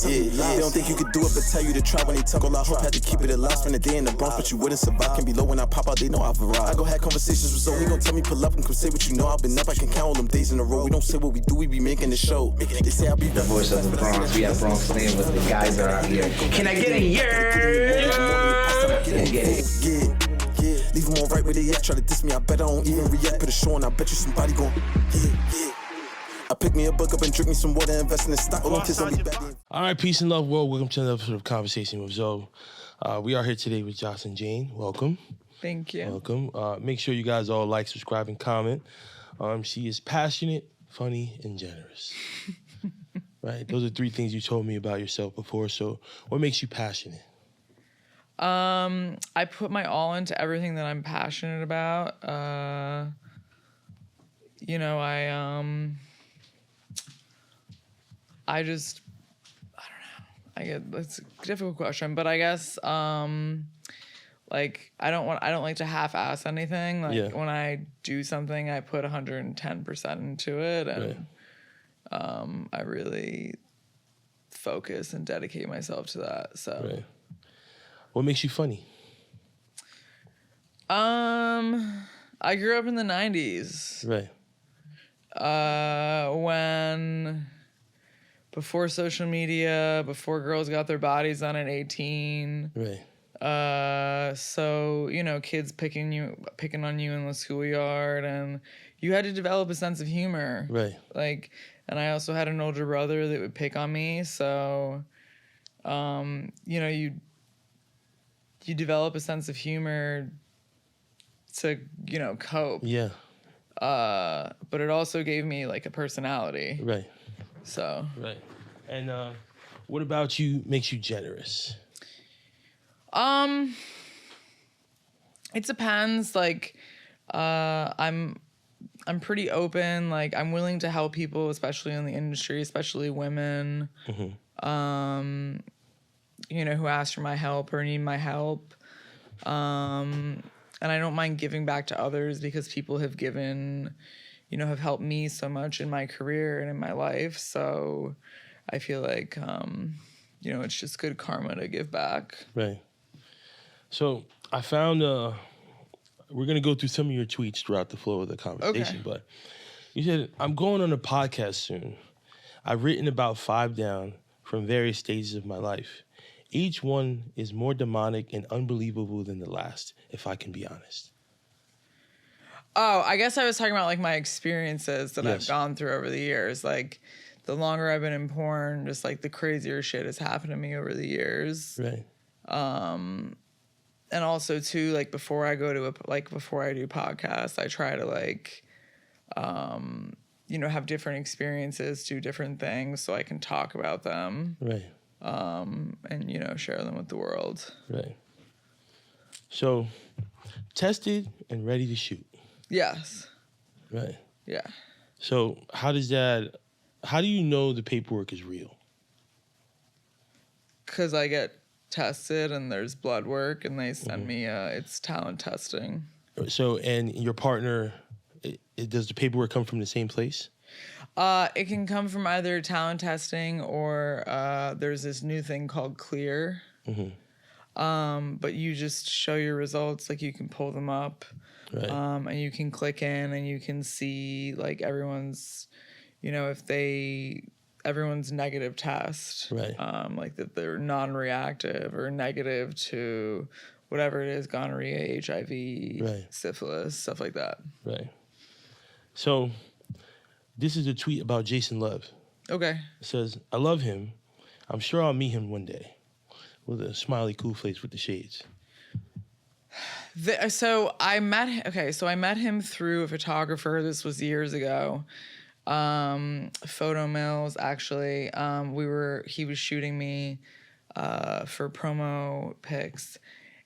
They don't think you could do it, but tell you to try when they talk. All I hope had to keep it alive. Spend a day in the Bronx, but you wouldn't survive. Can be low when I pop out, they know I've arrived. I go have conversations with Zoe, he gon' tell me pull up and come say what you know. I've been up, I can count all them days in a row. We don't say what we do, we be making the show. They say I be the voice of the Bronx. We have Bronx Slam with the guys that are out here. Can I get a yeah? Leave them all right where they at. Try to diss me, I bet I don't even react. Put a show on, I bet you somebody gon' I pick me a book up and drink me some water, invest in the stock. All right, peace and love, world. Welcome to another episode of Conversation with Zoe. We are here today with Joslyn Jane. Welcome. Thank you. Welcome. Make sure you guys all like, subscribe, and comment. She is passionate, funny, and generous. Right? Those are three things you told me about yourself before. So what makes you passionate? I put my all into everything that I'm passionate about. I don't know. It's a difficult question, but I guess, I don't like to half-ass anything. When I do something, I put 110% into it, and I really focus and dedicate myself to that. So, right. What makes you funny? I grew up in the 90s. Right. Before social media, before girls got their bodies done at 18. Right. So, kids picking on you in the schoolyard, and you had to develop a sense of humor. Right. And I also had an older brother that would pick on me. So, you develop a sense of humor to, cope. Yeah. But it also gave me a personality. Right. So. Right. And what about you makes you generous? It depends. I'm pretty open. I'm willing to help people, especially in the industry, especially women. Mm-hmm. Who ask for my help or need my help. And I don't mind giving back to others because people have given, have helped me so much in my career and in my life. So I feel like, it's just good karma to give back. Right. So I found, we're going to go through some of your tweets throughout the flow of the conversation, okay. But you said, I'm going on a podcast soon. I've written about 5 down from various stages of my life. Each one is more demonic and unbelievable than the last, if I can be honest. Oh, I guess I was talking about my experiences that Yes. I've gone through over the years. The longer I've been in porn, just the crazier shit has happened to me over the years. Right. And also too, before I go to before I do podcasts, I try to have different experiences, do different things so I can talk about them. Right. And share them with the world. Right. So, tested and ready to shoot. Yes. Right. Yeah. So, how do you know the paperwork is real? Because I get tested and there's blood work and they send me, it's talent testing. So, and your partner, does the paperwork come from the same place? It can come from either talent testing or there's this new thing called Clear. Mm-hmm. But you just show your results, you can pull them up, right. And you can click in and you can see everyone's, everyone's negative test, right. That they're non-reactive or negative to whatever it is, gonorrhea, HIV, right. syphilis, stuff like that. Right. So, this is a tweet about Jason Luv. Okay. It says, I love him. I'm sure I'll meet him one day. With a smiley cool face with the shades. So I met him through a photographer. This was years ago. Photo Mills, actually. He was shooting me for promo pics.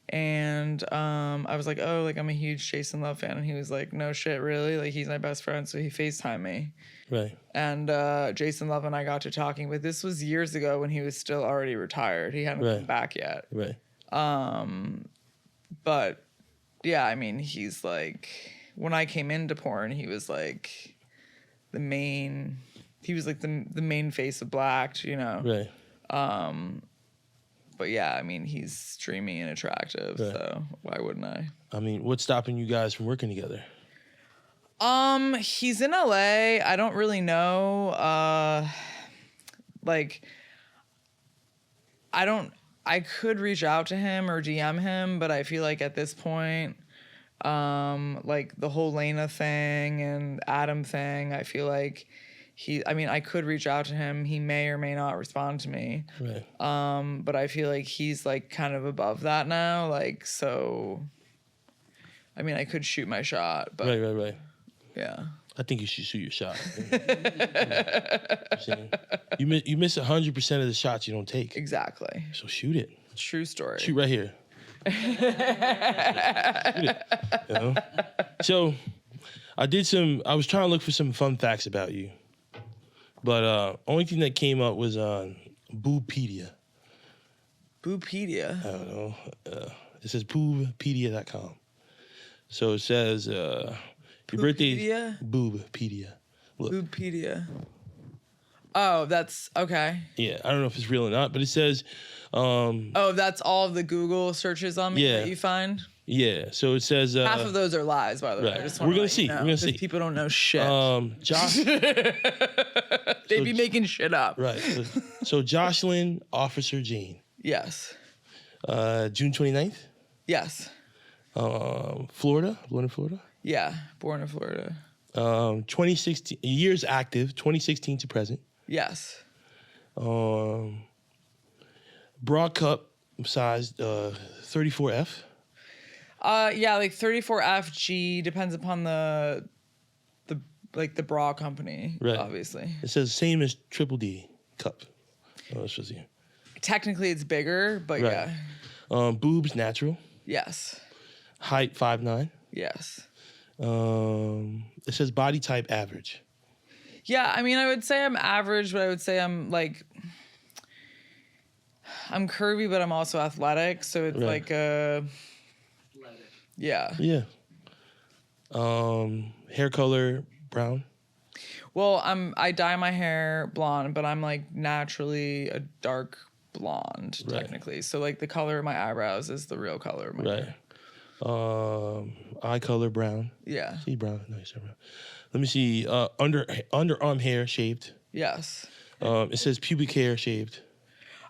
And I was like, I'm a huge Jason Luv fan. And he was like, no shit, really? He's my best friend. So he FaceTimed me. Right. And Jason Luv and I got to talking. But this was years ago when he was still already retired. He hadn't come back yet. Right. But, yeah, he's when I came into porn, he was the main face of Blacked, Right. But yeah, I mean, he's dreamy and attractive, so why wouldn't I? I mean, what's stopping you guys from working together? He's in LA. I don't really know. I could reach out to him or DM him, but I feel like at this point, like the whole Lena thing and Adam thing, I feel like I could reach out to him. He may or may not respond to me. Right. But I feel like he's like kind of above that now. Like, so, I mean, I could shoot my shot, but Right. yeah. I think you should shoot your shot. You miss 100% of the shots you don't take. Exactly. So shoot it. True story. Shoot right here. Shoot it. You know? So I was trying to look for some fun facts about you. But only thing that came up was Boobpedia. Boobpedia? I don't know. It says boobpedia.com. So it says your birthday. Boobpedia. Look. Boobpedia. Oh, that's okay. Yeah, I don't know if it's real or not, but it says. That's all of the Google searches on me that you find? Yeah, so it says. Half of those are lies, by the way. Right. I just We're gonna see. We're gonna see. People don't know shit. They'd be making shit up. Right. So Joslyn, Officer Jane. Yes. June 29th. Yes. Florida. Born in Florida. Yeah, born in Florida. 2016 years active. 2016 to present. Yes. Broad cup sized 34F. Yeah, like 34FG depends upon the bra company, Right. Obviously. It says same as Triple D cup. Oh, that's just here. Technically, it's bigger, but Right. yeah. Boobs natural. Yes. Height 5'9". Yes. It says body type average. Yeah, I mean, I would say I'm average, but I would say I'm curvy, but I'm also athletic, so it's like a. Yeah. Yeah. Hair color brown. Well, I dye my hair blonde, but I'm like naturally a dark blonde technically. So like the color of my eyebrows is the real color of my hair. Eye color brown. Yeah. See brown. No, you said brown. Let me see. Underarm hair shaved. Yes. It says pubic hair shaved.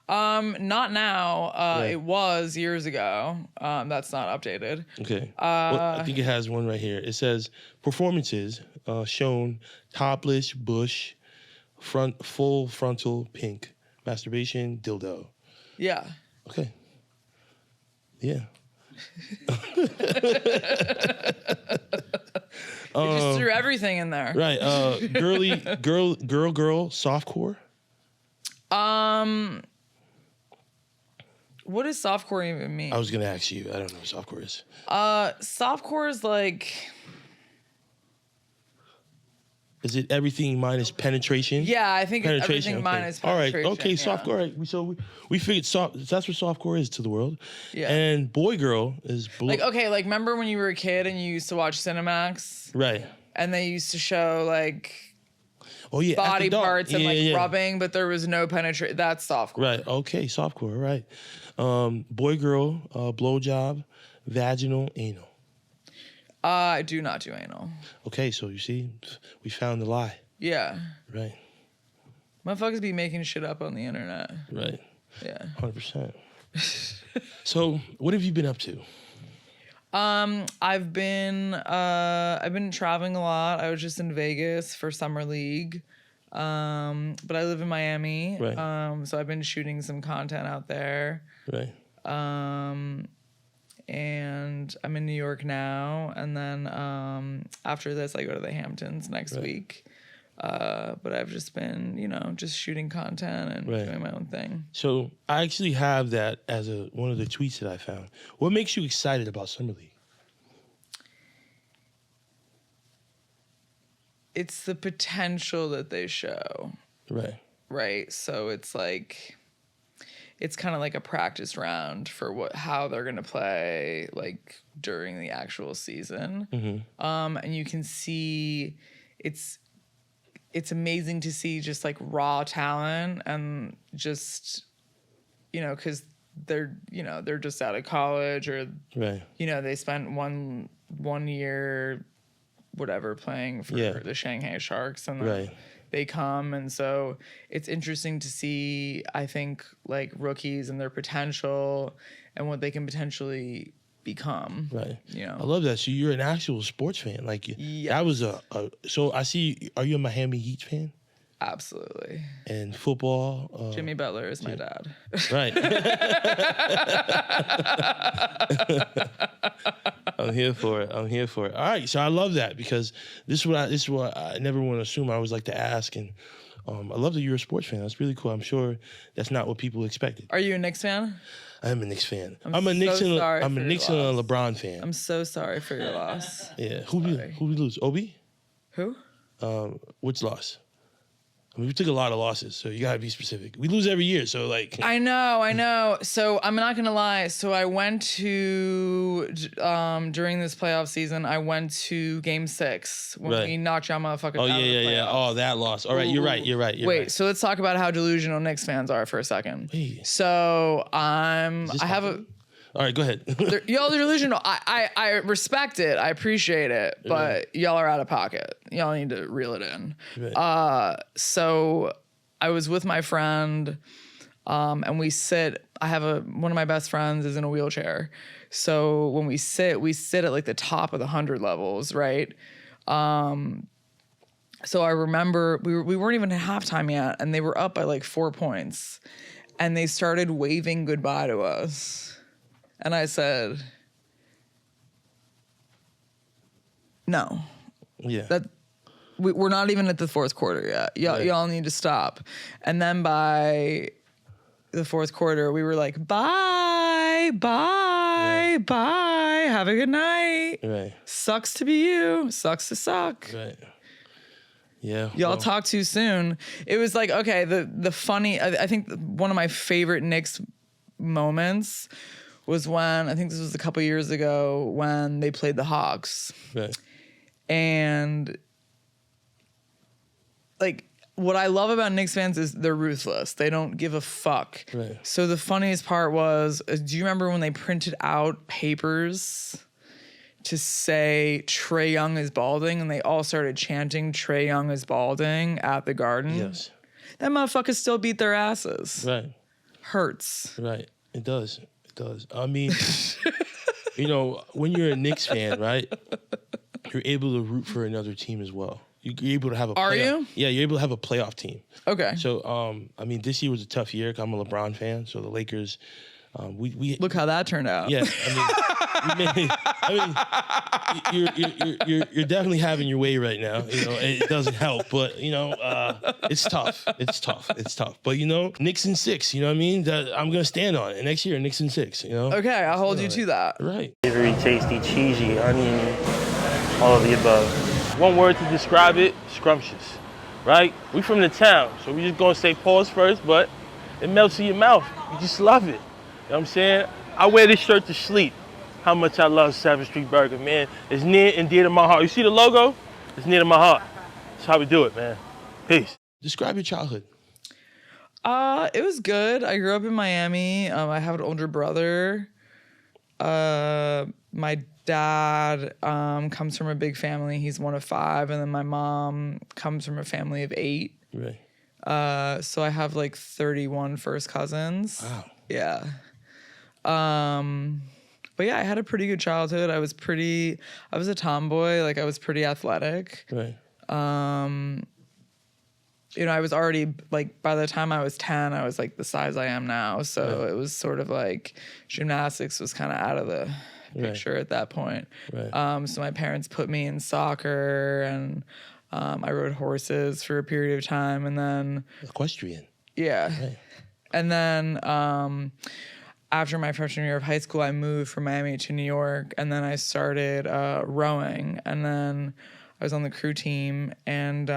Not now. It was years ago. That's not updated. Okay. Well, I think it has one right here. It says performances shown topless, bush, full frontal, pink, masturbation, dildo. Yeah. Okay. Yeah. They just threw everything in there. Right. Girl, softcore. What does softcore even mean? I was gonna ask you. I don't know what softcore is. Softcore is like. Is it everything minus penetration? Yeah, I think it's everything okay. minus penetration. All right. Okay. Yeah. Softcore. All right. So we figured that's what softcore is to the world. Yeah. And boy girl is like remember when you were a kid and you used to watch Cinemax? Right. And they used to show like. Oh yeah. Body parts and yeah. rubbing, but there was no penetration. That's softcore. Right. Okay. Softcore. Right. Boy girl blowjob, vaginal, anal. I do not do anal. Okay, so you see, we found the lie. Yeah. Right. Motherfuckers be making shit up on the internet. Right. Yeah. 100%. So, what have you been up to? I've been traveling a lot. I was just in Vegas for Summer League. But I live in Miami. Right. So I've been shooting some content out there. Right. And I'm in New York now, and then after this I go to the Hamptons next week. But I've just been, just shooting content and doing my own thing. So I actually have that as one of the tweets that I found. What makes you excited about Summer League? It's the potential that they show. Right. Right. So it's like, it's kind of like a practice round for how they're gonna play like during the actual season. Mm-hmm. And you can see it's amazing to see just like raw talent and just because they're just out of college or, Right. they spent one year, whatever, playing for the Shanghai Sharks, and then they come, and so it's interesting to see, I think, like rookies and their potential and what they can potentially become. Right. I love that. So you're an actual sports fan. Like that was so I see, are you a Miami Heat fan? Absolutely. And football? Jimmy Butler is my dad. Right. I'm here for it. All right, so I love that because this is what I never want to assume. I always like to ask, and I love that you're a sports fan. That's really cool. I'm sure that's not what people expected. Are you a Knicks fan? I am a Knicks fan. I'm a Knicks and a LeBron fan. I'm so sorry for your loss. Yeah. Who we lose? Obi? Who? Which loss? I mean, we took a lot of losses, so you gotta be specific. We lose every year, so like. I know. So I'm not gonna lie. So I went to during this playoff season, I went to Game 6 when we knocked y'all motherfuckers out of the playoffs. Oh, that loss. All right, you're right. Wait, so let's talk about how delusional Knicks fans are for a second. Hey. So All right, go ahead. Y'all are delusional. I respect it. I appreciate it. But y'all are out of pocket. Y'all need to reel it in. Right. So I was with my friend, and we sit. I have one of my best friends is in a wheelchair. So when we sit at like the top of the 100 levels, right? So I remember we weren't even at halftime yet, and they were up by like 4 points, and they started waving goodbye to us. And I said, no. Yeah. We're not even at the fourth quarter yet. Y'all need to stop. And then by the fourth quarter, we were like, bye. Have a good night. Right. Sucks to be you. Sucks to suck. Right. Yeah. Y'all talk too soon. It was like, okay, the funny, I think one of my favorite Knicks moments was when, I think this was a couple years ago, when they played the Hawks. Right. And like, what I love about Knicks fans is they're ruthless. They don't give a fuck. Right. So the funniest part was, do you remember when they printed out papers to say Trae Young is balding, and they all started chanting Trae Young is balding at the Garden? Yes. That motherfuckers still beat their asses. Right. Hurts. Right. It does. I mean, when you're a Knicks fan, right, you're able to root for another team as well. You're able to have a playoff. Are you? Yeah, you're able to have a playoff team. Okay. So, I mean, this year was a tough year. I'm a LeBron fan, so the Lakers, we look how that turned out. Yeah, you're definitely having your way right now. It doesn't help, but it's tough. It's tough. But Knicks in 6. You know what I mean? That I'm gonna stand on it. Next year, Knicks in 6. Okay, I'll hold you to that. Right. Savory, tasty, cheesy, onion, all of the above. One word to describe it: scrumptious. Right? We from the town, so we just gonna say pause first, but it melts in your mouth. You just love it. You know what I'm saying? I wear this shirt to sleep. How much I love 7th Street Burger, man. It's near and dear to my heart. You see the logo? It's near to my heart. That's how we do it, man. Peace. Describe your childhood. It was good. I grew up in Miami. I have an older brother. My dad comes from a big family. He's one of 5. And then my mom comes from a family of 8. Right. So I have like 31 first cousins. Wow. Yeah. But yeah, I had a pretty good childhood. I was a tomboy. Like, I was pretty athletic. Right. I was already, like, by the time I was 10, I was like the size I am now. So It was sort of like gymnastics was kind of out of the picture at that point. Right. So my parents put me in soccer, and I rode horses for a period of time, and then equestrian. Yeah. Right. And then after my freshman year of high school, I moved from Miami to New York, and then I started rowing, and then I was on the crew team, and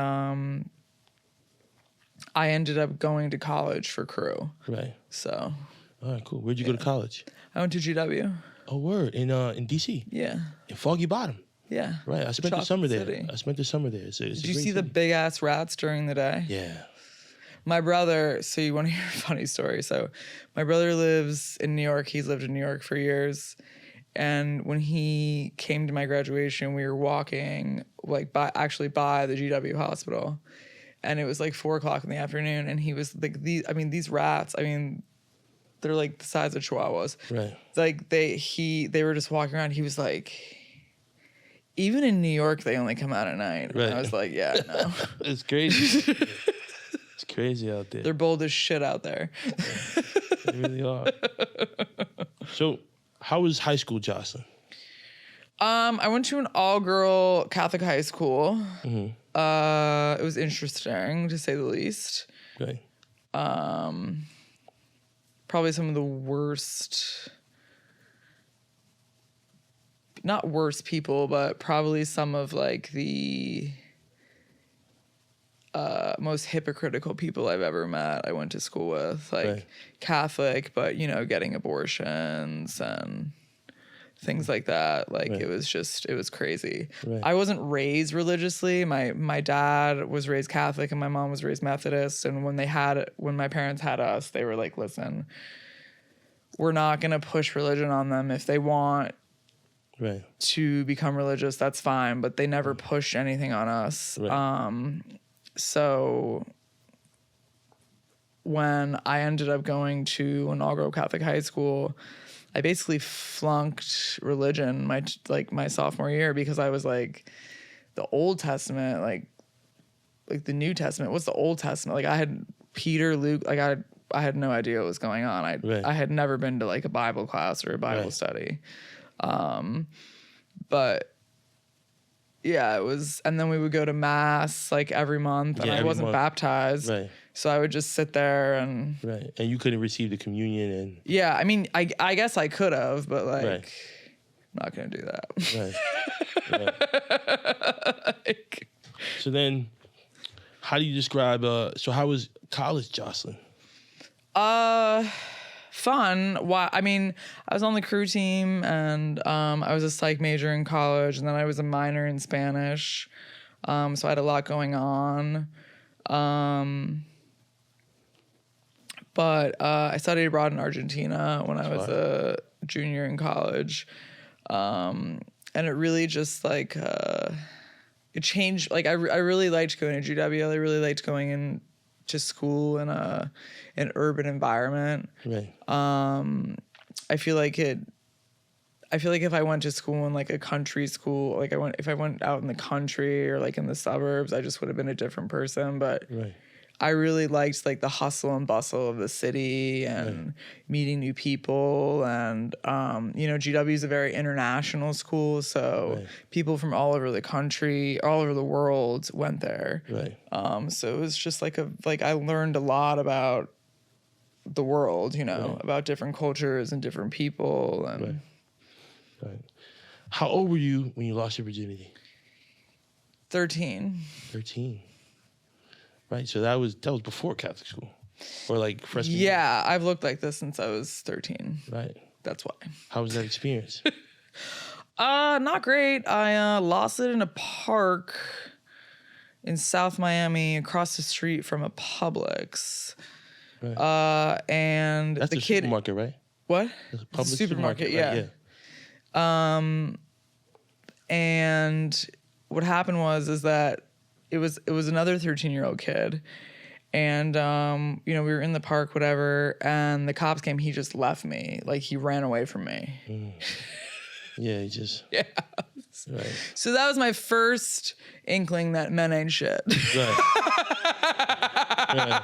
I ended up going to college for crew. Right. So. All right, cool. Where'd you go to college? I went to GW. Oh, word. In D.C.? Yeah. In Foggy Bottom? Yeah. Right. I spent the summer there. Did you see the big-ass rats during the day? Yeah. My brother, so you want to hear a funny story? So my brother lives in New York. He's lived in New York for years. And when he came to my graduation, we were walking like by the GW hospital. And it was like 4:00 in the afternoon. And he was like, these rats, they're like the size of chihuahuas. Right. Like they were just walking around. He was like, even in New York, they only come out at night. Right. And I was like, yeah, no. It's crazy. It's crazy out there. They're bold as shit out there. They really are. So, how was high school, Joslyn? I went to an all-girl Catholic high school. Mm-hmm. It was interesting, to say the least. Okay. Probably some of the worst, not worst people, but probably some of like the most hypocritical people I've ever met. I went to school with, like Right. Catholic, but getting abortions and things like that. Like Right. it was crazy. Right. I wasn't raised religiously. My dad was raised Catholic and my mom was raised Methodist. And when my parents had us, they were like, listen, we're not going to push religion on them. If they want Right. to become religious, that's fine. But they never pushed anything on us. Right. So when I ended up going to an all-girl Catholic high school, I basically flunked religion my sophomore year because I was like, the Old Testament, like the New Testament. What's the Old Testament? Like I had Peter, Luke, like I had no idea what was going on. I had never been to like a Bible class or a Bible study. But yeah, it was, and then we would go to mass like every month, and I wasn't baptized. Right. So I would just sit there and Right. And you couldn't receive the communion and yeah, I guess I could have, but like Right. I'm not gonna do that. Right. Like, So then, how do you describe? So how was college, Joslyn? fun. Why? I was on the crew team, and I was a psych major in college, and then I was a minor in Spanish. So I had a lot going on. But I studied abroad in Argentina when I was a junior in college. And it really just like it changed. Like I really liked going to GW. I really liked going into school in an urban environment. Right. I feel like if I went to school in like a country school, like if I went out in the country or like in the suburbs, I just would have been a different person. But Right. I really liked like the hustle and bustle of the city and meeting new people. And, GW is a very international school. So people from all over the country, all over the world went there. Right. So it was just like I learned a lot about the world, about different cultures and different people. And Right. How old were you when you lost your virginity? 13. 13. Right. So that was before Catholic school, or like freshman year? Yeah, I've looked like this since I was 13. Right. That's why. How was that experience? Not great. I lost it in a park in South Miami, across the street from a Publix. Right. And That's the a kid. supermarket, right? What? That's a public Supermarket, right? yeah. And what happened is that it was another 13-year-old kid, and we were in the park, whatever, and the cops came. He just left me, like he ran away from me. Yeah, he just Yeah. right. So that was my first inkling that men ain't shit. Right. Right.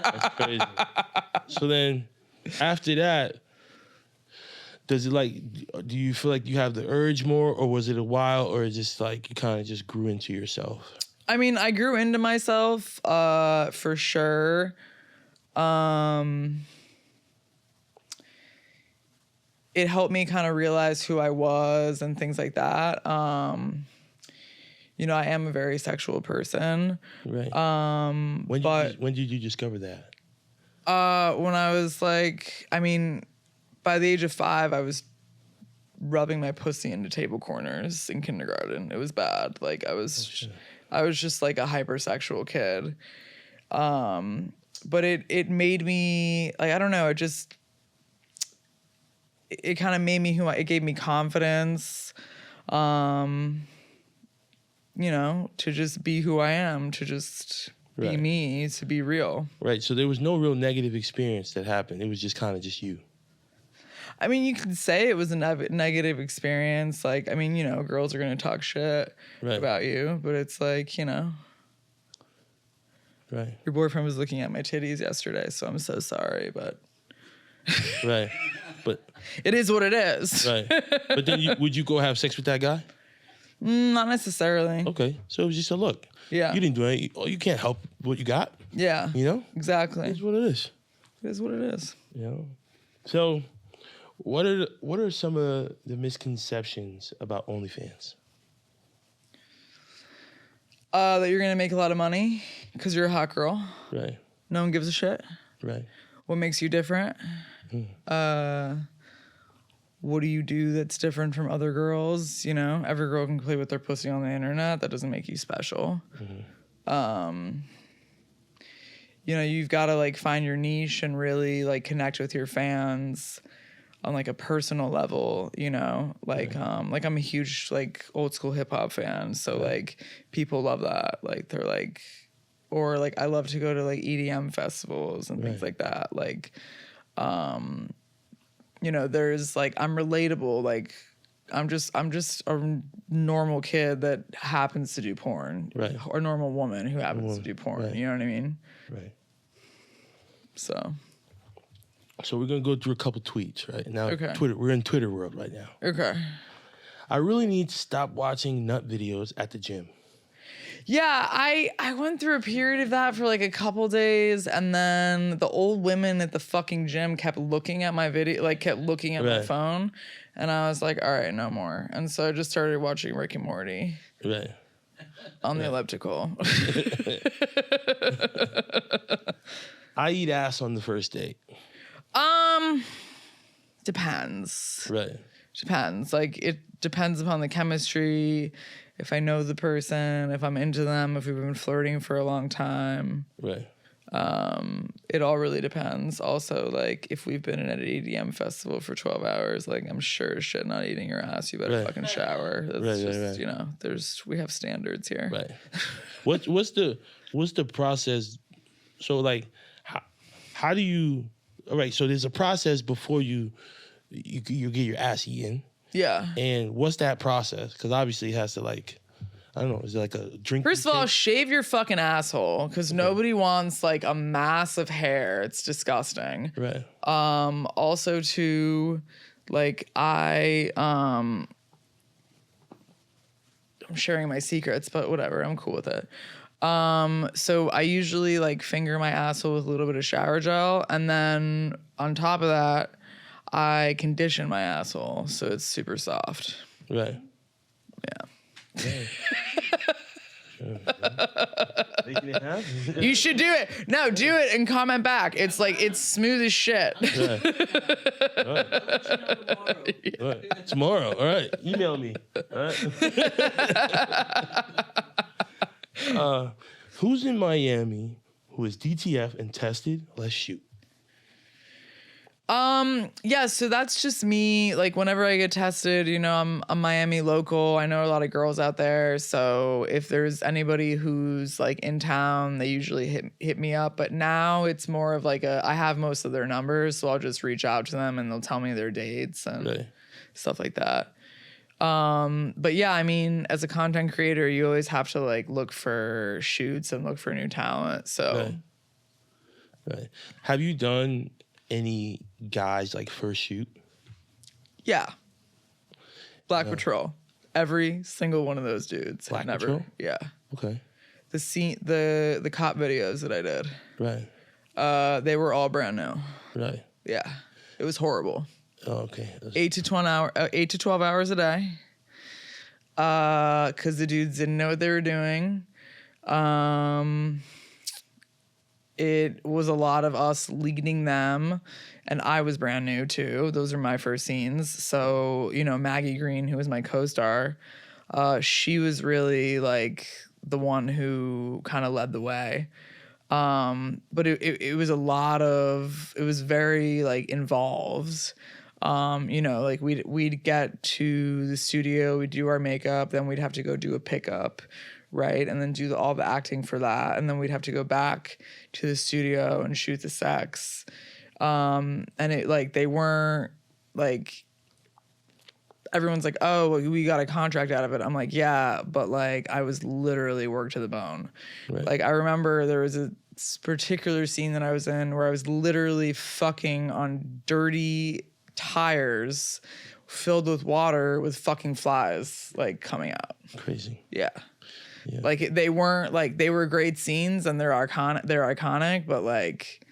That's crazy. So then, after that, do you feel like you have the urge more, or was it a while, or just like you kind of just grew into yourself? I grew into myself, for sure. It helped me kind of realize who I was and things like that. I am a very sexual person. Right. When did you discover that? When I was like, by the age of 5, I was rubbing my pussy into table corners in kindergarten. It was bad. Like I was just like a hypersexual kid. But it made me like, I don't know, it kind of made me it gave me confidence, you know, to just be who I am, to just be me, to be real. Right. So there was no real negative experience that happened. It was just kind of just you. I mean, you can say it was a negative experience. Like, I mean, you know, girls are going to talk shit about you, but it's like, you know. Right. Your boyfriend was looking at my titties yesterday, so I'm so sorry, but. Right. But. It is what it is. Right. But then would you go have sex with that guy? Not necessarily. Okay. So it was just a look. Yeah. You didn't do anything. You can't help what you got. Yeah. You know? Exactly. It's what it is. It is what it is. You know? So what are some of the misconceptions about OnlyFans? That you're gonna make a lot of money because you're a hot girl. Right. No one gives a shit. Right. What makes you different? What do you do that's different from other girls? You know, every girl can play with their pussy on the internet. That doesn't make you special. You know, you've got to like find your niche and really like connect with your fans on like a personal level, you know, like I'm a huge like old school hip hop fan. So like people love that. Like they're like, or like I love to go to like EDM festivals and things like that. Like, you know, there's like, I'm relatable. Like I'm just a normal kid that happens to do porn, or a normal woman who happens to do porn. You know what I mean? Right. So we're gonna go through a couple tweets right now. Okay. Twitter. We're in Twitter world right now. Okay. I really need to stop watching nut videos at the gym. Yeah, I went through a period of that for like a couple days, and then the old women at the fucking gym kept looking at my video, like kept looking at my phone, and I was like, all right, no more. And so I just started watching Rick and Morty. Right. On the elliptical. I eat ass on the first date. Depends. Right. Depends. Like it depends upon the chemistry, if I know the person, if I'm into them, if we've been flirting for a long time. Right. It all really depends. Also, like if we've been at an EDM festival for 12 hours, like I'm sure as shit not eating your ass. You better fucking shower. That's just you know, we have standards here. Right. What's the process? So like, how do you? All right. So there's a process before you get your ass eaten. Yeah. And what's that process? Because obviously it has to like, I don't know, is it like a drink? First of all, shave your fucking asshole because nobody wants like a mass of hair. It's disgusting. Right. Also to like I'm sharing my secrets, but whatever, I'm cool with it. So I usually like finger my asshole with a little bit of shower gel, and then on top of that, I condition my asshole so it's super soft. Right. Yeah. Making it happen. You should do it. No, do it and comment back. It's like, it's smooth as shit. Right. Tomorrow. All right. Email me. All right. Who's in Miami who is DTF and tested? Let's shoot. Yeah, so that's just me. Like whenever I get tested, you know, I'm a Miami local. I know a lot of girls out there. So if there's anybody who's like in town, they usually hit me up. But now it's more of like I have most of their numbers, so I'll just reach out to them and they'll tell me their dates and stuff like that. But yeah, I mean, as a content creator, you always have to like look for shoots and look for new talent. So right. Have you done any guys like first shoot? Yeah. Black Patrol. Every single one of those dudes. Black Patrol? Yeah. Okay. The cop videos that I did. Right. They were all brand new. Right. Yeah. It was horrible. Oh, okay. 8 to 12 hours a day. Cause the dudes didn't know what they were doing. It was a lot of us leading them, and I was brand new too. Those are my first scenes. So, you know, Maggie Green, who was my co-star, she was really like the one who kind of led the way. But it was it was very like involved. You know, like we'd get to the studio, we'd do our makeup, then we'd have to go do a pickup, right? And then do all the acting for that. And then we'd have to go back to the studio and shoot the sex. And it like, they weren't like, everyone's like, oh, we got a contract out of it. I'm like, yeah, but like I was literally worked to the bone. Right. Like I remember there was a particular scene that I was in where I was literally fucking on dirty tires filled with water with fucking flies like coming out. Crazy. Yeah. Yeah. Like they weren't like, they were great scenes and they're iconic, but like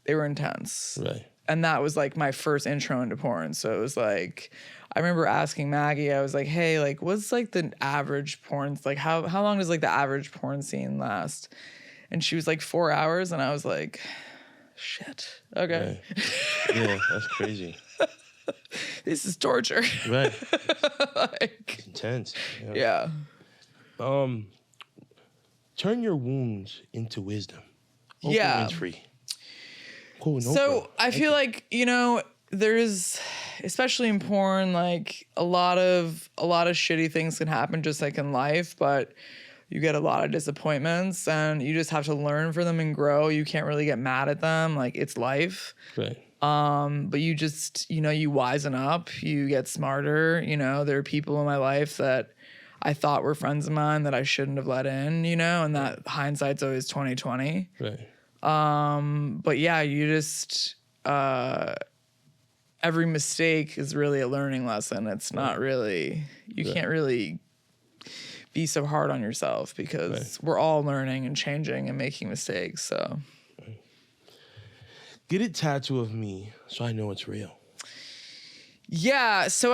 they were intense. Right. And that was like my first intro into porn. So it was like, I remember asking Maggie, I was like, hey, like what's like the average porn, like how long does like the average porn scene last? And she was like 4 hours. And I was like, shit. Okay. Right. Yeah, that's crazy. This is torture. Right. Like, It's intense. yeah. Turn your wounds into wisdom. Oprah Yeah. Winfrey. Cool. So I feel like, you know, there's, especially in porn, like a lot of shitty things can happen just like in life, but you get a lot of disappointments and you just have to learn from them and grow. You can't really get mad at them. Like it's life. Right. But you just, you know, you wisen up, you get smarter. You know, there are people in my life that I thought were friends of mine that I shouldn't have let in, you know, and that hindsight's always 20/20. Right. But yeah, you just, every mistake is really a learning lesson. It's not really, you can't really be so hard on yourself because we're all learning and changing and making mistakes. So Get a tattoo of me so I know it's real. yeah, so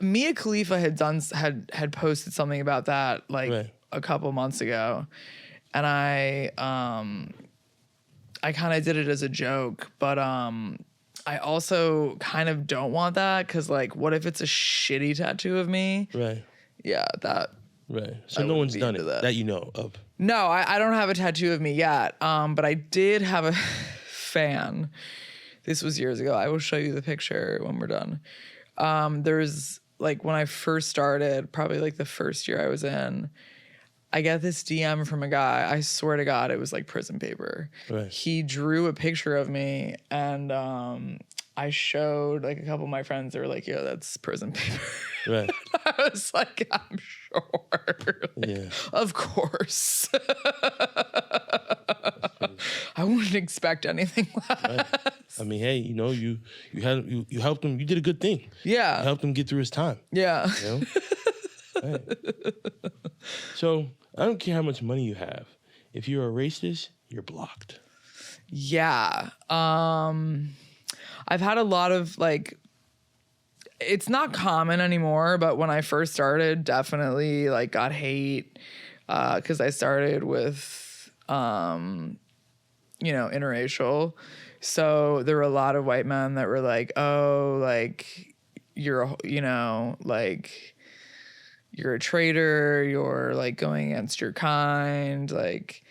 Mia Khalifa had posted something about that like a couple months ago, and I kind of did it as a joke, but I also kind of don't want that because like, what if it's a shitty tattoo of me? Right. Yeah, that. Right. So I no wouldn't one's be done into it that you know of. No, I don't have a tattoo of me yet. But I did have a fan. This was years ago. I will show you the picture when we're done. There's like when I first started, probably like the first year I was in, I got this DM from a guy. I swear to God, it was like prison paper. Right. He drew a picture of me and I showed like a couple of my friends. They were like, yo, that's prison paper. Right. I was like, I'm sure. Yeah. Of course. I wouldn't expect anything less. Right. I mean, hey, you know, you helped him. You did a good thing. Yeah. You helped him get through his time. Yeah. You know? Right. So I don't care how much money you have. If you're a racist, you're blocked. Yeah. I've had a lot of like, it's not common anymore, but when I first started, definitely like got hate because I started with, you know, interracial. So there were a lot of white men that were like, oh, like you're, you know, like you're a traitor. You're like going against your kind. Like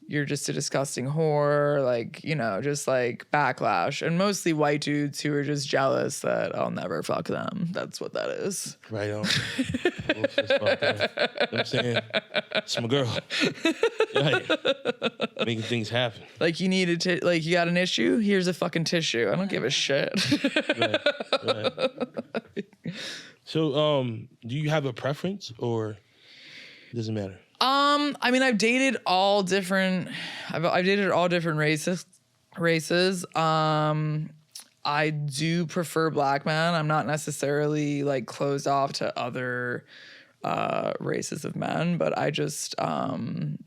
you're just a disgusting whore. Like, you know, just like backlash. And mostly white dudes who are just jealous that I'll never fuck them. That's what that is. Right on. You know what I'm saying? It's my girl. Right. Making things happen. Like you needed to, like you got an issue? Here's a fucking tissue. I don't give a shit. Right. So, do you have a preference or it doesn't matter? I mean, I've dated all different races. I do prefer black men. I'm not necessarily like closed off to other races of men, but I just am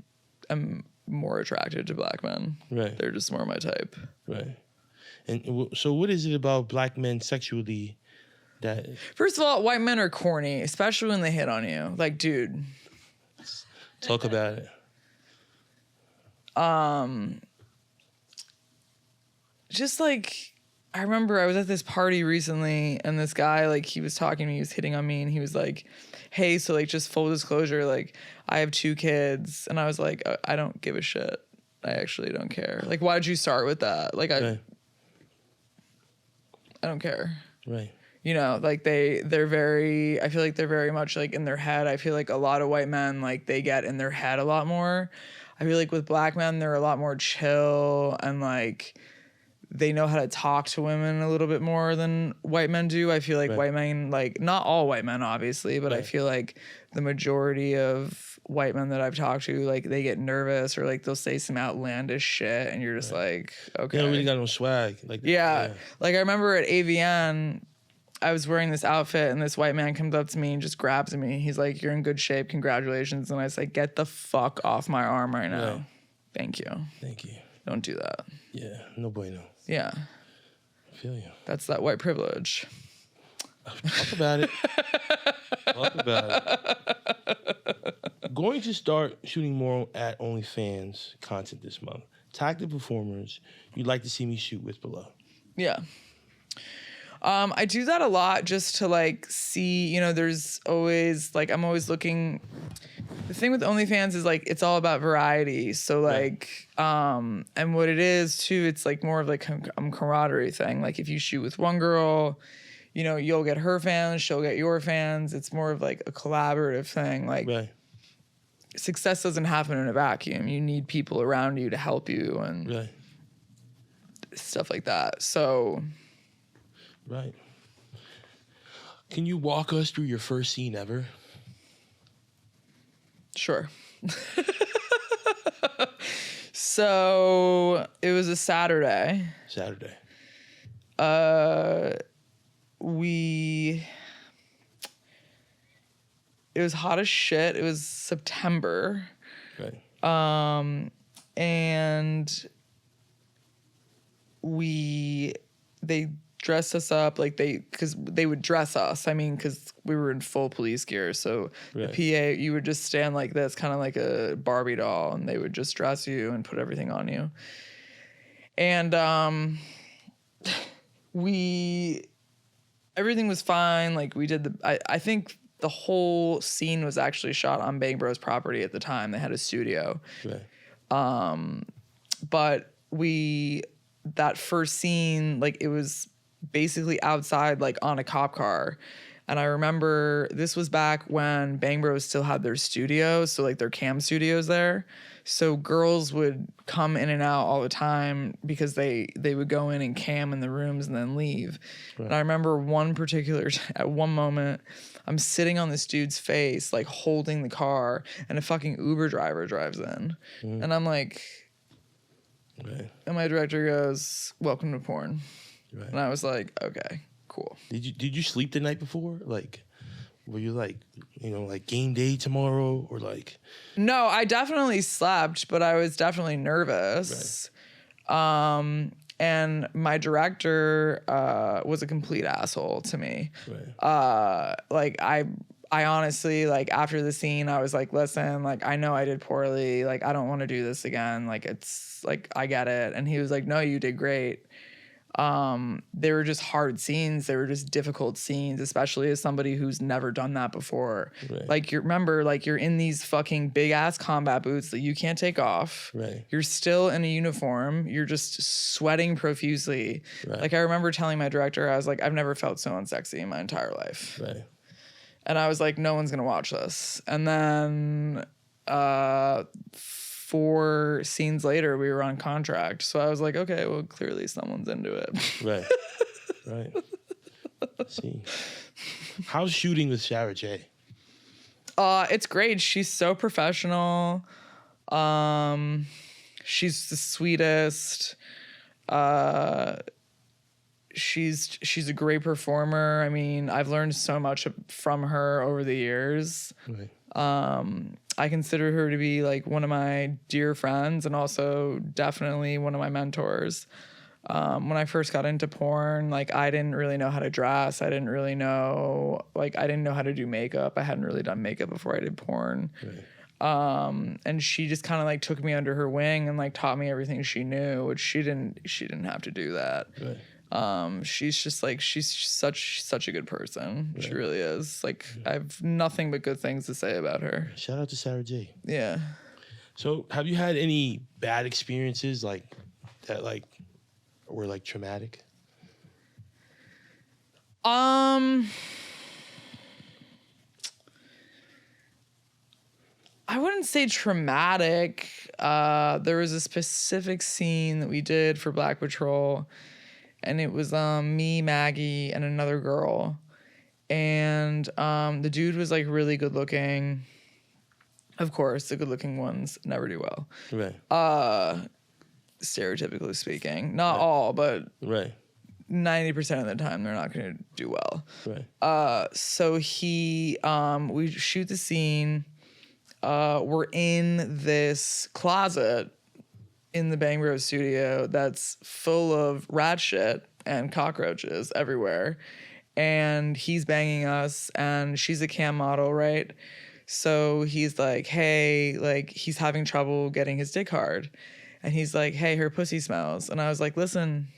more attracted to black men. Right. They're just more my type. Right. And so what is it about black men sexually that... First of all, white men are corny, especially when they hit on you. Like, dude. Talk about it. Just like I remember I was at this party recently and this guy, like, he was talking to me, he was hitting on me, and he was like, hey, so like, just full disclosure, like, I have 2 kids. And I was like, I don't give a shit. I actually don't care. Like, why'd you start with that? Like, I don't care. Right. You know, like they're very, I feel like they're very much like in their head. I feel like a lot of white men, like they get in their head a lot more. I feel like with black men, they're a lot more chill and like they know how to talk to women a little bit more than white men do. I feel like white men, like not all white men, obviously, but I feel like the majority of white men that I've talked to, like they get nervous or like they'll say some outlandish shit and you're just like, okay. You don't really got no swag. Like yeah. Like I remember at AVN, I was wearing this outfit and this white man comes up to me and just grabs me. He's like, you're in good shape. Congratulations. And I was like, get the fuck off my arm right now. Right. Thank you. Thank you. Don't do that. Yeah, no bueno. Yeah. I feel you. That's that white privilege. Talk about it. Talk about it. Going to start shooting more at OnlyFans content this month. Tag the performers you'd like to see me shoot with below. Yeah. I do that a lot just to like see, you know, there's always like, I'm always looking. The thing with OnlyFans is like, it's all about variety. So like, and what it is too, it's like more of like a camaraderie thing. Like if you shoot with one girl, you know, you'll get her fans, she'll get your fans. It's more of like a collaborative thing. Like success doesn't happen in a vacuum. You need people around you to help you and stuff like that. So. Right. Can you walk us through your first scene ever? Sure. So it was a Saturday. It was hot as shit. It was September. Right. And they dressed us up like because they would dress us. I mean, because we were in full police gear. So the PA, you would just stand like this, kind of like a Barbie doll, and they would just dress you and put everything on you. And everything was fine. Like we did I think the whole scene was actually shot on Bang Bros property at the time. They had a studio. Right. But that first scene, like it was basically outside, like on a cop car. And I remember this was back when Bang Bros still had their studios, so like their cam studios there. So girls would come in and out all the time because they would go in and cam in the rooms and then leave. Right. And I remember at one moment, I'm sitting on this dude's face, like holding the car, and a fucking Uber driver drives in. Mm. And I'm like, and my director goes, "Welcome to porn." Right. And I was like, okay, cool. Did you sleep the night before? Like, were you like, you know, like game day tomorrow or like? No, I definitely slept, but I was definitely nervous. Right. And my director was a complete asshole to me. Right. Like I honestly, like after the scene, I was like, listen, like I know I did poorly. Like I don't want to do this again. Like it's like I get it. And he was like, no, you did great. They were just hard scenes. They were just difficult scenes, especially as somebody who's never done that before. Right. Like you're in these fucking big ass combat boots that you can't take off. Right. You're still in a uniform. You're just sweating profusely. Right. Like I remember telling my director, I was like, I've never felt so unsexy in my entire life. Right. And I was like, no one's gonna watch this. And then 4 scenes later, we were on contract. So I was like, okay, well, clearly someone's into it. Right. Right. See. How's shooting with Sarah J? It's great. She's so professional. She's the sweetest. She's a great performer. I mean, I've learned so much from her over the years. Right. I consider her to be like one of my dear friends and also definitely one of my mentors. When I first got into porn, like I didn't really know how to dress. I didn't know how to do makeup. I hadn't really done makeup before I did porn. Right. And she just kind of like took me under her wing and like taught me everything she knew, which she didn't have to do that. Right. She's just like, she's such a good person. She really is. Like, I have nothing but good things to say about her. Shout out to Sarah J. Yeah. So, have you had any bad experiences like that, like were like traumatic? I wouldn't say traumatic. There was a specific scene that we did for Black Patrol, and it was me, Maggie, and another girl. And the dude was like really good looking. Of course, the good looking ones never do well. Right. Stereotypically speaking. Not all, but Right. 90% of the time they're not gonna do well. Right. So we shoot the scene. We're in this closet in the Bang Bros studio that's full of rat shit and cockroaches everywhere. And he's banging us, and she's a cam model, right? So he's like, hey, like, he's having trouble getting his dick hard. And he's like, hey, her pussy smells. And I was like, listen,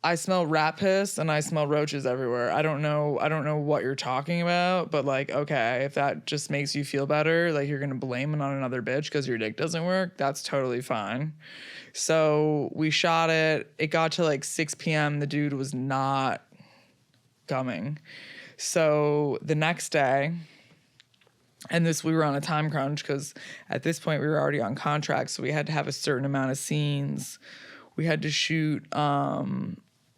I smell rat piss and I smell roaches everywhere. I don't know what you're talking about, but like, okay, if that just makes you feel better, like you're gonna blame it on another bitch because your dick doesn't work, that's totally fine. So we shot it. It got to like 6 p.m. The dude was not coming. So the next day, and we were on a time crunch because at this point we were already on contract, so we had to have a certain amount of scenes. We had to shoot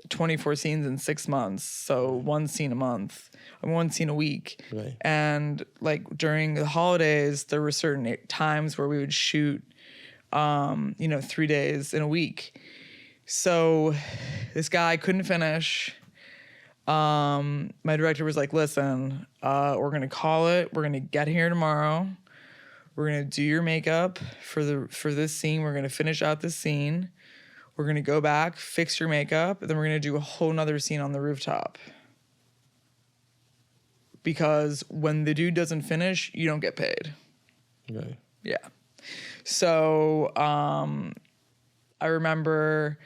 24 scenes in 6 months, so 1 scene a month, 1 scene a week. Right. And like during the holidays, there were certain times where we would shoot, 3 days in a week. So this guy couldn't finish. My director was like, listen, we're gonna call it. We're gonna get here tomorrow. We're gonna do your makeup for this scene. We're gonna finish out this scene. We're going to go back, fix your makeup, and then we're going to do a whole nother scene on the rooftop. Because when the dude doesn't finish, you don't get paid. Right. Yeah. So I remember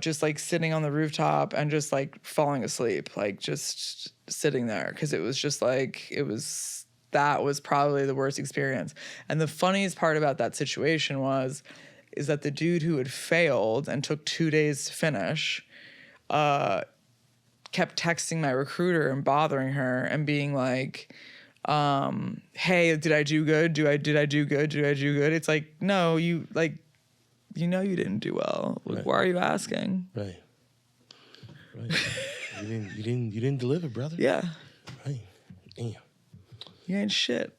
just like sitting on the rooftop and just like falling asleep, like just sitting there. Because it was just like, that was probably the worst experience. And the funniest part about that situation is that the dude who had failed and took 2 days to finish kept texting my recruiter and bothering her and being like, hey, did I do good? Did I do good? Did I do good? It's like, no, you didn't do well. Like, right. Why are you asking? Right. You didn't deliver, brother. Yeah. Right. Damn. You ain't shit.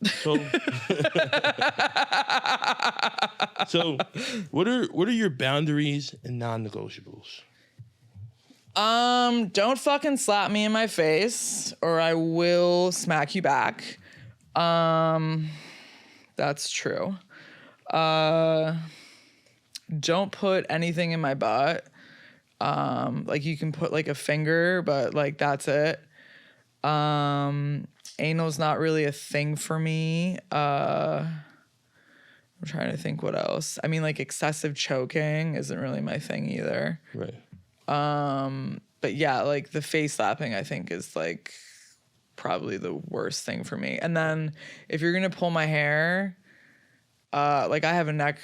So what are your boundaries and non-negotiables? Don't fucking slap me in my face or I will smack you back. That's true. Don't put anything in my butt. Like you can put like a finger, but like that's it. Anal's not really a thing for me. I'm trying to think what else. I mean, like excessive choking isn't really my thing either. Right. But yeah, like the face slapping I think is like probably the worst thing for me. And then if you're gonna pull my hair, like I have neck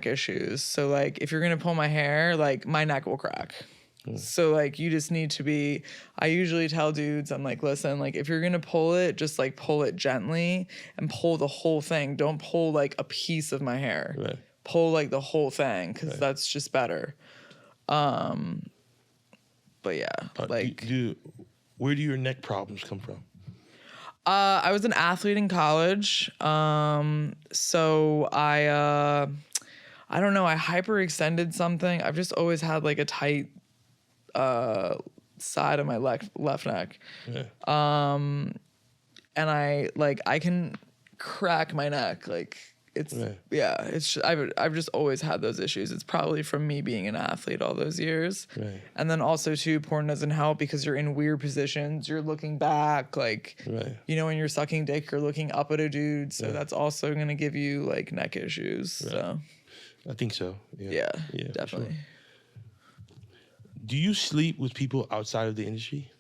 issues. So like if you're gonna pull my hair, like my neck will crack. So like you just need to be, I usually tell dudes, I'm like, listen, like if you're gonna pull it, just like pull it gently and pull the whole thing. Don't pull like a piece of my hair. Right. Pull like the whole thing because that's just better. But yeah, like where do your neck problems come from? I was an athlete in college. So I don't know, I hyperextended something. I've just always had like a tight side of my left neck. Yeah. And I can crack my neck. Like it's, right. Yeah, it's just, I've just always had those issues. It's probably from me being an athlete all those years. Right. And then also too, porn doesn't help because you're in weird positions. You're looking back, like, right. when you're sucking dick, you're looking up at a dude. So yeah. that's also going to give you like neck issues. Right. So I think so. yeah, Yeah, definitely. Sure. Do you sleep with people outside of the industry?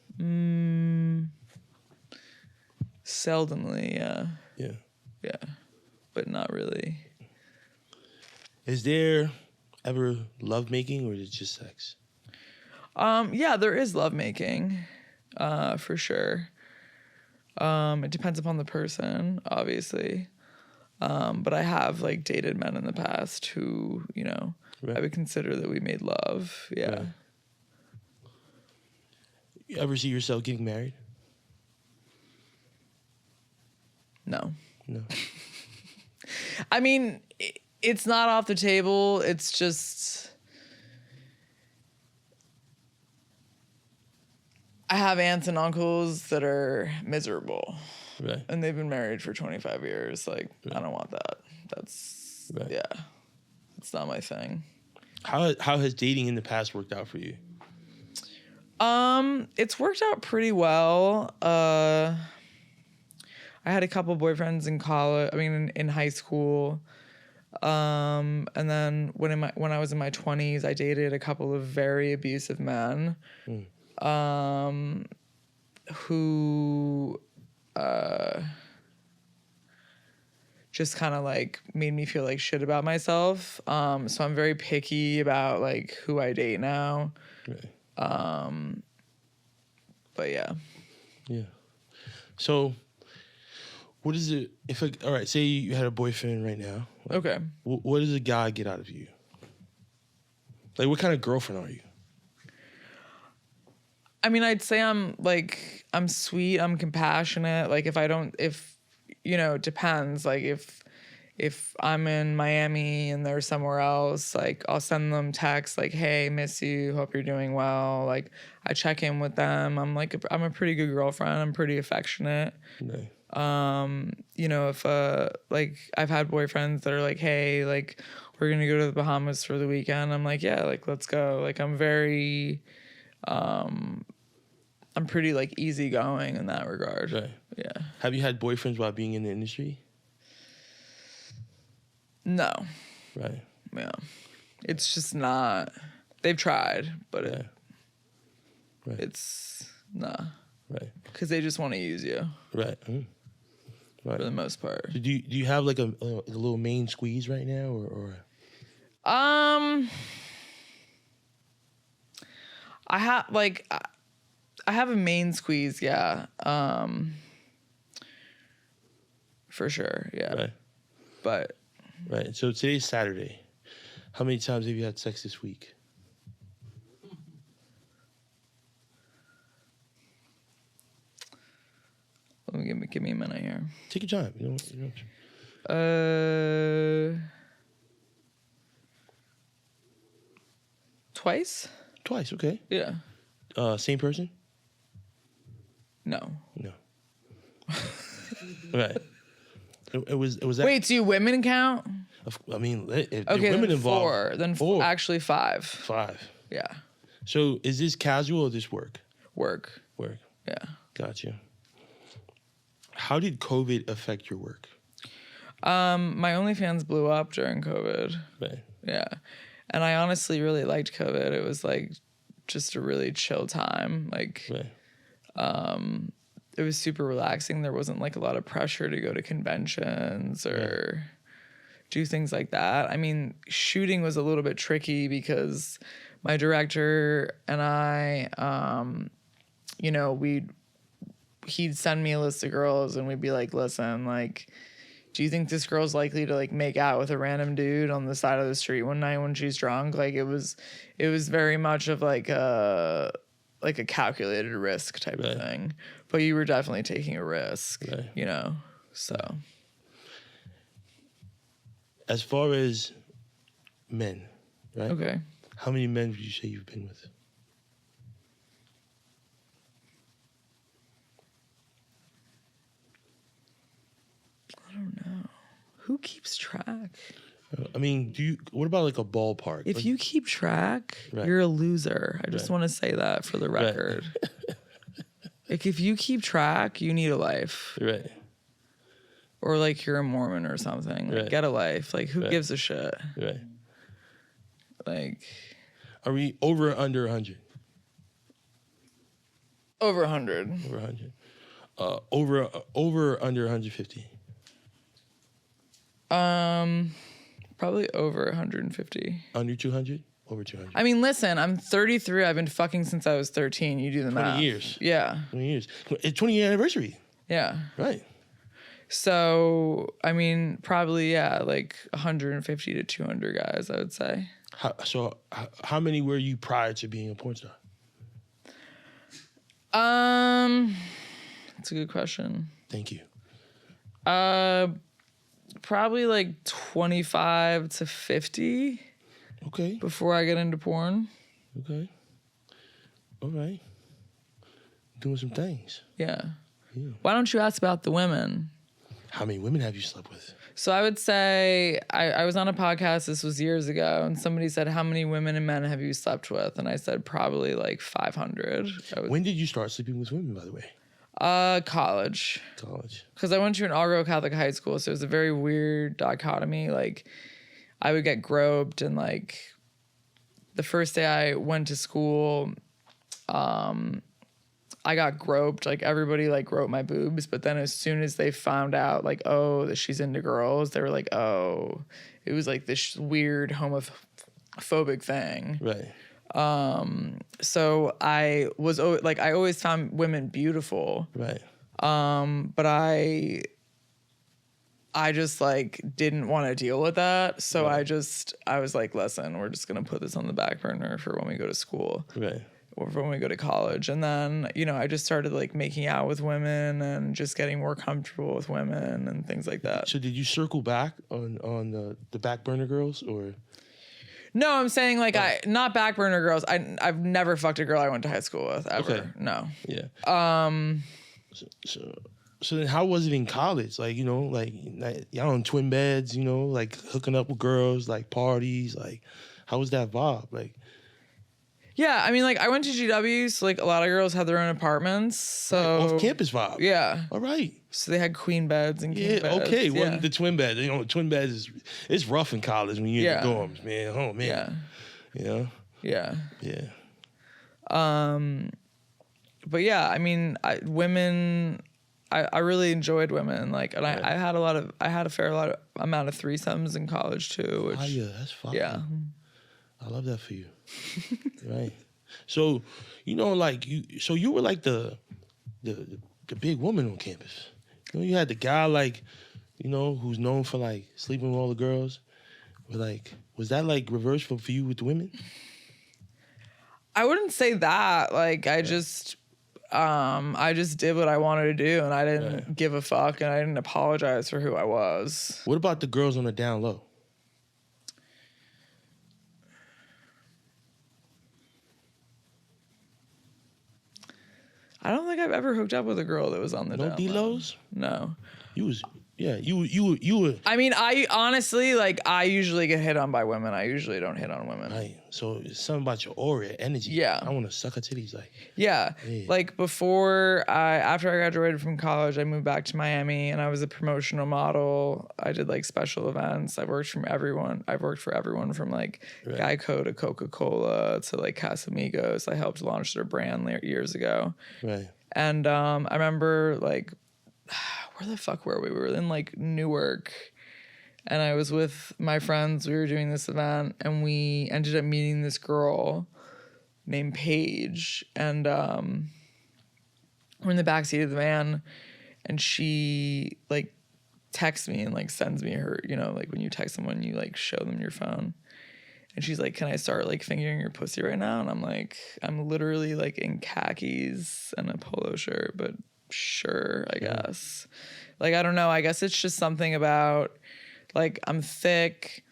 Seldomly, yeah. Yeah. Yeah. But not really. Is there ever lovemaking or is it just sex? Yeah, there is lovemaking, for sure. It depends upon the person, obviously. But I have like dated men in the past who, you know, Right. I would consider that we made love. Yeah. Right. You ever see yourself getting married? No. No. I mean, it's not off the table. It's just I have aunts and uncles that are miserable. Right. And they've been married for 25 years. Like, I don't want that. That's, Right. yeah. It's not my thing. How has dating in the past worked out for you? It's worked out pretty well. I had a couple boyfriends in college. I mean, in high school. And then when I was in my 20s, I dated a couple of very abusive men, who just kind of like made me feel like shit about myself. So I'm very picky about like who I date now. Right. But yeah. Yeah. So, what is it? All right, say you had a boyfriend right now. Like, Okay. What does a guy get out of you? Like, what kind of girlfriend are you? I mean, I'd say I'm sweet, I'm compassionate. Like if you know, it depends. Like if I'm in Miami and they're somewhere else, like I'll send them texts like, "Hey, miss you, hope you're doing well." Like I check in with them. I'm a pretty good girlfriend. I'm pretty affectionate. No. You know, if like I've had boyfriends that are like, "Hey, like we're going to go to the Bahamas for the weekend." I'm like, "Yeah, like let's go." Like I'm very I'm pretty like easygoing in that regard. Right. Yeah. Have you had boyfriends while being in the industry? No. Right. Yeah. It's just not. They've tried, but Yeah. Right. it's nah. Right. Because they just want to use you Right. Right. for the most part. So do you have like a little main squeeze right now, or? I have a main squeeze, yeah. For sure, yeah. Right. But Right. So today's Saturday. How many times have you had sex this week? let me give me a minute here. Take your time. You know. Twice? Twice. Okay. Yeah. Same person? No. No. Right. It was that. Wait, do women count? I mean, if Okay, women then involved. four. Then four. actually five. 5. Yeah. So is this casual or this work? Work. Work. Yeah. Gotcha. How did COVID affect your work? My OnlyFans blew up during COVID. Right. Yeah. And I honestly really liked COVID. It was like just a really chill time. Like Right. it was super relaxing. There wasn't like a lot of pressure to go to conventions or do things like that. I mean, shooting was a little bit tricky because my director and I, you know, he'd send me a list of girls and we'd be like, listen, like, do you think this girl's likely to like make out with a random dude on the side of the street one night when she's drunk? Like it was very much of like a calculated risk type of thing, but you were definitely taking a risk, you know? So As far as men, right? okay. How many men would you say you've been with? I don't know. Who keeps track? I mean, what about like a ballpark? If Like, you keep track, Right. you're a loser. I just Right. want to say that for the record. Like if you keep track, you need a life. Right. Or like you're a Mormon or something. Like Right. get a life. Like who Right. gives a shit? Right. Like Are we over or under 100? Over 100. Over 100. Over or under 150? Probably over 150. Under 200? Over 200. I mean, listen, I'm 33. I've been fucking since I was 13. You do the 20 math. years. Yeah. 20 years. It's 20-year anniversary. Yeah. Right. So, I mean, probably, yeah, like 150 to 200 guys, I would say. How many were you prior to being a porn star? That's a good question. Thank you. Probably like 25 to 50 Okay. before I get into porn. Okay. All right. Doing some things. Yeah. Yeah. Why don't you ask about the women? How many women have you slept with? So I would say I was on a podcast, this was years ago, and somebody said, how many women and men have you slept with? And I said, probably like 500. When did you start sleeping with women, by the way? College. College. Because I went to an all-girl Catholic high school, so it was a very weird dichotomy. Like, I would get groped, and like, the first day I went to school, I got groped. Like, everybody like groped my boobs, but then as soon as they found out, like, oh, that she's into girls, they were like, oh, it was like this weird homophobic thing. Right. So I was like, I always found women beautiful. Right. But I just like didn't want to deal with that. So Right. I was like, listen, we're just going to put this on the back burner for when we go to school. Right. Or for when we go to college. And then, you know, I just started like making out with women and just getting more comfortable with women and things like that. So did you circle back on the back burner girls, or? No, I'm saying like not back burner girls. I've never fucked a girl I went to high school with ever. Okay. No. Yeah. So then how was it in college? Like, you know, like y'all on twin beds, you know, like hooking up with girls, like parties, like how was that vibe? Like, Yeah, I mean, like I went to GW, so like a lot of girls had their own apartments. So off campus vibe. Yeah. All right. So they had queen beds and king Yeah, beds. okay. Yeah. Well, the twin beds, you know, twin beds it's rough in college when you're in the dorms, man. Oh man. Yeah. You know? Yeah. Yeah. But yeah, I mean, I really enjoyed women. Like, and I had a fair amount of threesomes in college too. Which, Yeah, that's fine. yeah. I love that for you. Right. So, you know, like you were like the big woman on campus. You know, you had the guy like, you know, who's known for like sleeping with all the girls. But like, was that like reverse for you with the women? I wouldn't say that. Like, I just did what I wanted to do, and I didn't give a fuck, and I didn't apologize for who I was. What about the girls on the down low? I don't think I've ever hooked up with a girl that was on the No down D-lows? low. No. You were. I mean, I honestly, like, I usually get hit on by women. I usually don't hit on women. Right. So it's something about your aura, energy. Yeah. I want to suck her titties. Like. Yeah. Yeah. Like after I graduated from college, I moved back to Miami and I was a promotional model. I did like special events. I've worked for everyone from like Geico to Coca-Cola to like Casamigos. I helped launch their brand years ago. Right. And I remember like, where the fuck were we? We were in like Newark. And I was with my friends. We were doing this event and we ended up meeting this girl named Paige. And we're in the backseat of the van and she like texts me and like sends me her, you know, like when you text someone, you like show them your phone. And she's like, can I start like fingering your pussy right now? And I'm like, I'm literally like in khakis and a polo shirt, but sure, I guess. Like, I don't know. I guess it's just something about like I'm thick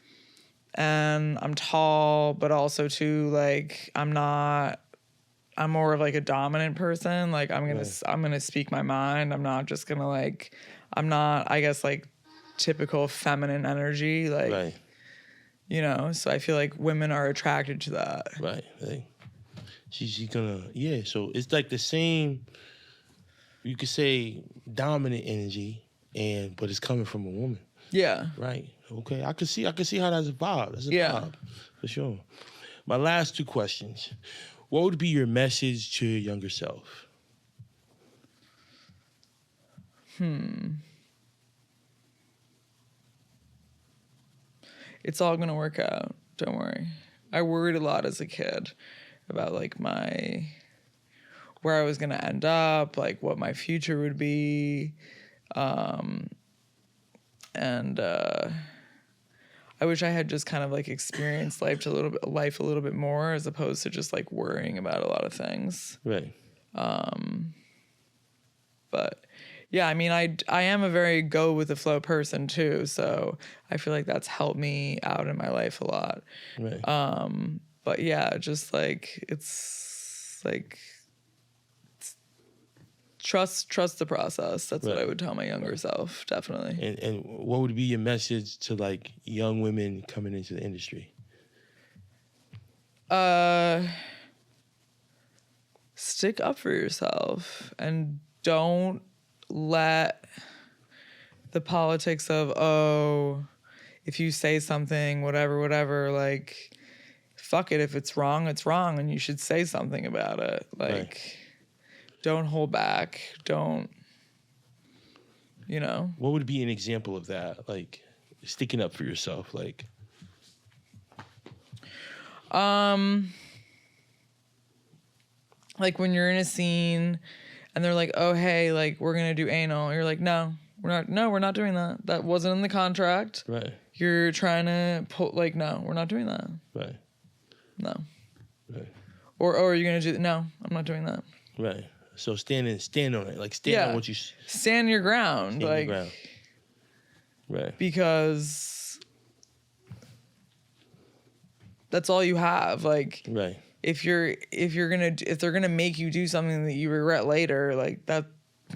and I'm tall, but also too like I'm more of like a dominant person. Like I'm gonna speak my mind. I'm not just gonna like I'm not, I guess, like typical feminine energy. Like you know, so I feel like women are attracted to that. Right. Like, she's gonna so it's like the same, you could say dominant energy, but it's coming from a woman. Yeah. Right. Okay. I could see how that's a vibe. That's a vibe. For sure. My last two questions. What would be your message to your younger self? It's all gonna work out. Don't worry. I worried a lot as a kid about like where I was gonna end up, like what my future would be, and I wish I had just kind of like experienced life a little bit more, as opposed to just like worrying about a lot of things. Right. But yeah, I mean, I am a very go with the flow person too, so I feel like that's helped me out in my life a lot. Right. But yeah, just like it's like trust the process. That's what I would tell my younger self, definitely. And what would be your message to like young women coming into the industry? Stick up for yourself and don't let the politics of, oh, if you say something, whatever, like, fuck it. If it's wrong, it's wrong, and you should say something about it. Like, don't hold back. Don't, What would be an example of that? Like, sticking up for yourself, like. Like when you're in a scene and they're like, oh, hey, like, we're going to do anal. You're like, no, we're not doing that. That wasn't in the contract. Right. You're trying to pull, like, no, we're not doing that. Right. No. Right. Or are you going to do, no, I'm not doing that. Right. So stand on it. Like, stand on what you... Stand your ground. Stand like, your ground. Right. Because that's all you have. Like, right. If they're gonna make you do something that you regret later, like that,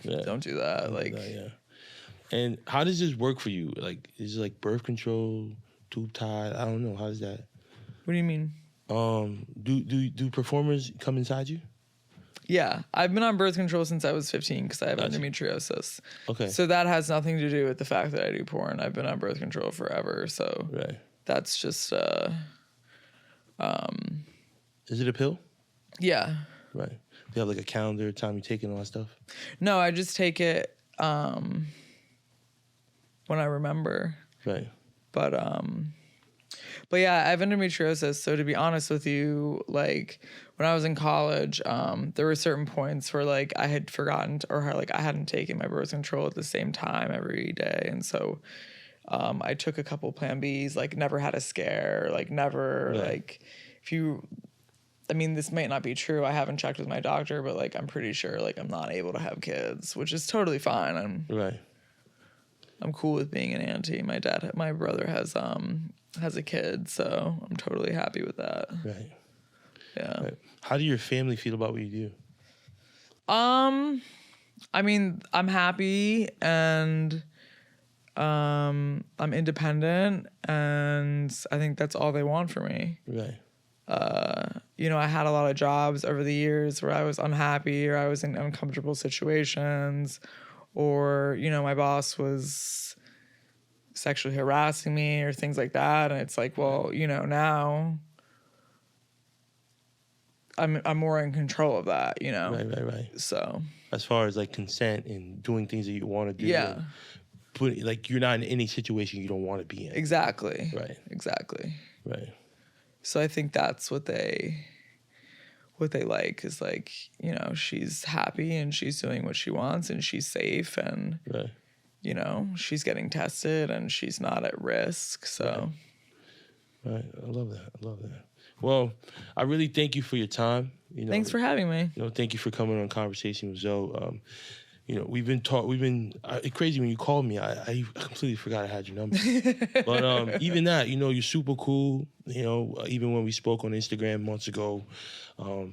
don't do that. Like, yeah. And how does this work for you? Like, is it like birth control, tube tie? I don't know. How does that? What do you mean? Do performers come inside you? Yeah, I've been on birth control since I was 15 because I have endometriosis. Okay. So that has nothing to do with the fact that I do porn. I've been on birth control forever. So that's just Is it a pill? Yeah. Right. Do you have like a calendar, time you take it, and all that stuff? No, I just take it when I remember. Right. But yeah, I have endometriosis. So to be honest with you, like when I was in college, there were certain points where like I had forgotten I hadn't taken my birth control at the same time every day. And so I took a couple Plan Bs, like never had a scare, like never like this might not be true. I haven't checked with my doctor, but like I'm pretty sure like I'm not able to have kids, which is totally fine. I'm cool with being an auntie. My brother has a kid, so I'm totally happy with that. Right. Yeah. Right. How do your family feel about what you do? I mean, I'm happy and I'm independent, and I think that's all they want from me. Right. I had a lot of jobs over the years where I was unhappy or I was in uncomfortable situations, or, my boss was sexually harassing me or things like that. And it's like, well, now I'm more in control of that, Right. So as far as like consent and doing things that you want to do. Yeah. You're not in any situation you don't want to be in. Exactly. Right. Exactly. Right. So I think that's what they like is like, she's happy and she's doing what she wants and she's safe and, she's getting tested and she's not at risk. So. Right. I love that. Well, I really thank you for your time. Thanks for having me. Thank you for coming on Conversation with Zo. It's crazy when you called me, I completely forgot I had your number. But even that, you're super cool. Even when we spoke on Instagram months ago,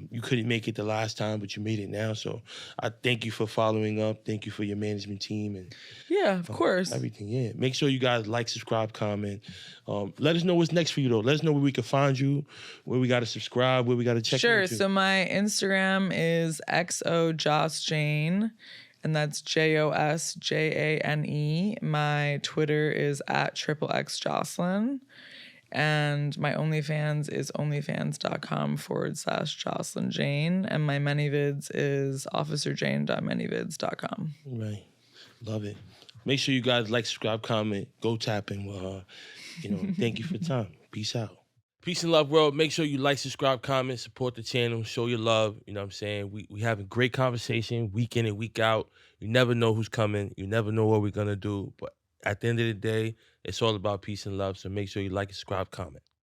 you couldn't make it the last time, but you made it now. So I thank you for following up. Thank you for your management team. And yeah, of course. Everything, yeah. Make sure you guys like, subscribe, comment. Let us know what's next for you, though. Let us know where we can find you, where we got to subscribe, where we got to check Sure. into. So my Instagram is Xojosjane. And that's Joshjane. My Twitter is @XXX Joslyn. And my OnlyFans is onlyfans.com/Joslyn Jane. And my ManyVids is officerjane.manyvids.com. Right. Love it. Make sure you guys like, subscribe, comment, go tapping. Thank you for your time. Peace out. Peace and love, world. Make sure you like, subscribe, comment, support the channel, show your love. You know what I'm saying? We have a great conversation week in and week out. You never know who's coming. You never know what we're going to do. But at the end of the day, it's all about peace and love. So make sure you like, subscribe, comment.